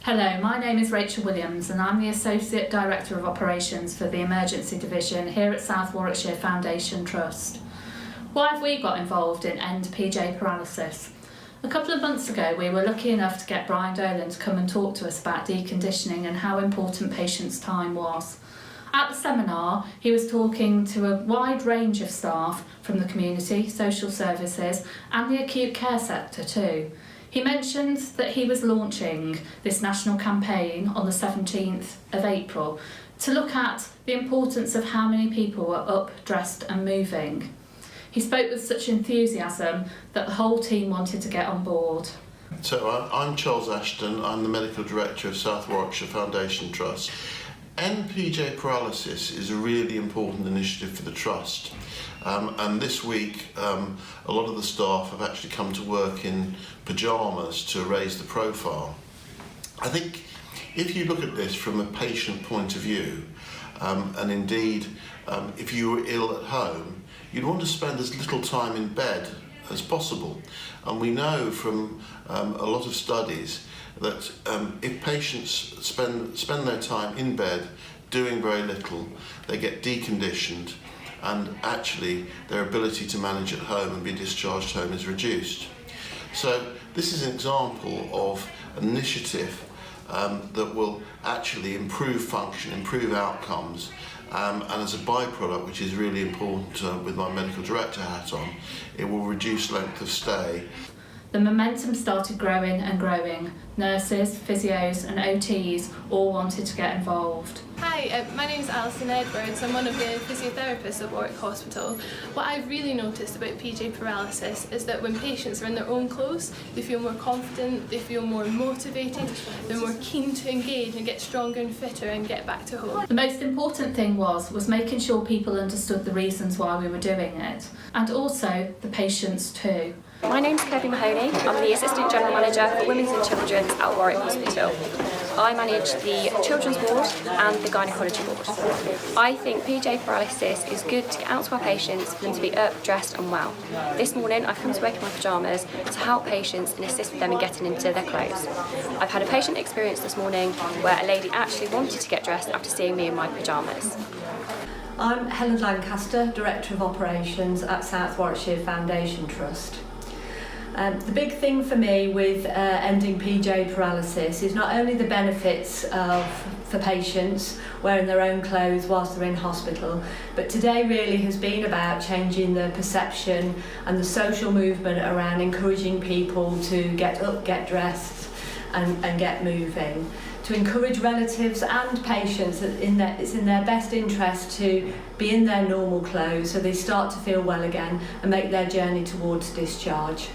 Hello, my name is Rachel Williams and I'm the Associate Director of Operations for the Emergency Division here at South Warwickshire Foundation Trust. Why have we got involved in endPJparalysis? A couple of months ago we were lucky enough to get Brian Dolan to come and talk to us about deconditioning and how important patients' time was. At the seminar, he was talking to a wide range of staff from the community, social services and the acute care sector too. He mentioned that he was launching this national campaign on the 17th of April to look at the importance of how many people were up, dressed and moving. He spoke with such enthusiasm that the whole team wanted to get on board. So I'm Charles Ashton, I'm the Medical Director of South Warwickshire Foundation Trust. endPJparalysis is a really important initiative for the Trust. And this week a lot of the staff have actually come to work in pyjamas to raise the profile. I think if you look at this from a patient point of view, and indeed if you were ill at home, you'd want to spend as little time in bed as possible. And we know from a lot of studies that if patients spend their time in bed doing very little, they get deconditioned and actually their ability to manage at home and be discharged home is reduced. So this is an example of an initiative that will actually improve function, improve outcomes, and as a byproduct, which is really important with my medical director hat on, it will reduce length of stay. The momentum started growing and growing. Nurses, physios and OTs all wanted to get involved. Hi, my name is Alison Edwards. I'm one of the physiotherapists at Warwick Hospital. What I've really noticed about PJ paralysis is that when patients are in their own clothes, they feel more confident, they feel more motivated, they're more keen to engage and get stronger and fitter and get back to home. The most important thing was making sure people understood the reasons why we were doing it, and also the patients too. My name's Kirby Mahoney. I'm the Assistant General Manager for Women's and Children's at Warwick Hospital. I manage the Children's Ward and the Gynaecology Ward. I think PJ paralysis is good to get out to our patients for them to be up, dressed and well. This morning I've come to work in my pyjamas to help patients and assist them in getting into their clothes. I've had a patient experience this morning where a lady actually wanted to get dressed after seeing me in my pyjamas. I'm Helen Lancaster, Director of Operations at South Warwickshire Foundation Trust. The big thing for me with ending PJ paralysis is not only the benefits for patients wearing their own clothes whilst they're in hospital, but today really has been about changing the perception and the social movement around encouraging people to get up, get dressed and get moving. To encourage relatives and patients that it's in their best interest to be in their normal clothes so they start to feel well again and make their journey towards discharge.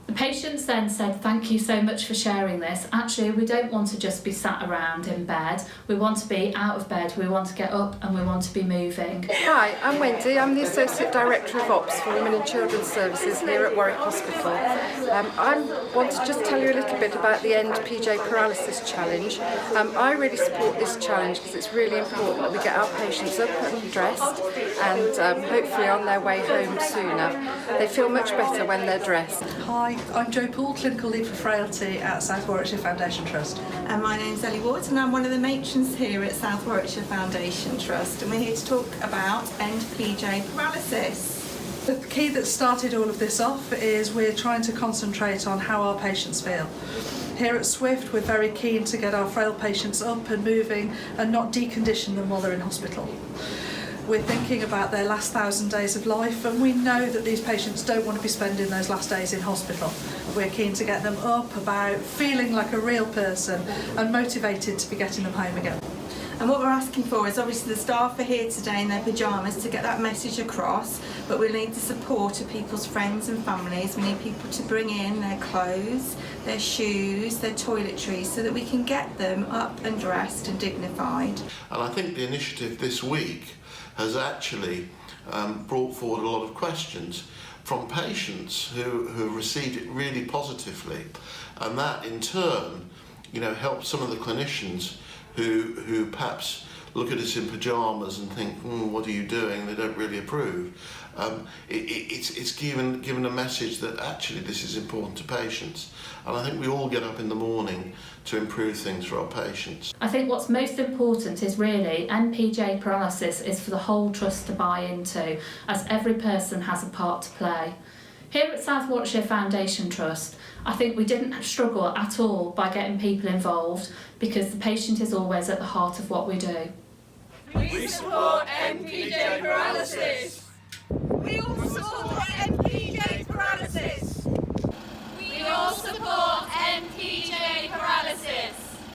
The patients then said, thank you so much for sharing this. Actually, we don't want to just be sat around in bed. We want to be out of bed, we want to get up and we want to be moving. Hi, I'm Wendy. I'm the Associate Director of Ops for Women and Children's Services here at Warwick Hospital. I want to just tell you a little bit about the End PJ Paralysis Challenge. I really support this challenge because it's really important that we get our patients up and dressed and hopefully on their way home sooner. They feel much better when they're dressed. Hi, I'm Jo Poole, Clinical Lead for Frailty at South Warwickshire Foundation Trust. And my name's Ellie Ward and I'm one of the matrons here at South Warwickshire Foundation Trust, and we're here to talk about end PJ paralysis. The key that started all of this off is we're trying to concentrate on how our patients feel. Here at SWFT we're very keen to get our frail patients up and moving and not decondition them while they're in hospital. We're thinking about their last 1,000 days of life, and we know that these patients don't want to be spending those last days in hospital. We're keen to get them up, about, feeling like a real person and motivated to be getting them home again. And what we're asking for is obviously the staff are here today in their pyjamas to get that message across, but we need the support of people's friends and families. We need people to bring in their clothes, their shoes, their toiletries, so that we can get them up and dressed and dignified. And I think the initiative this week has actually brought forward a lot of questions from patients who received it really positively, and that in turn, helped some of the clinicians who perhaps look at us in pyjamas and think, what are you doing? They don't really approve. It's given a message that actually this is important to patients. And I think we all get up in the morning to improve things for our patients. I think what's most important is really endPJparalysis is for the whole trust to buy into, as every person has a part to play. Here at South Warwickshire Foundation Trust, I think we didn't struggle at all by getting people involved, because the patient is always at the heart of what we do. We support endPJparalysis!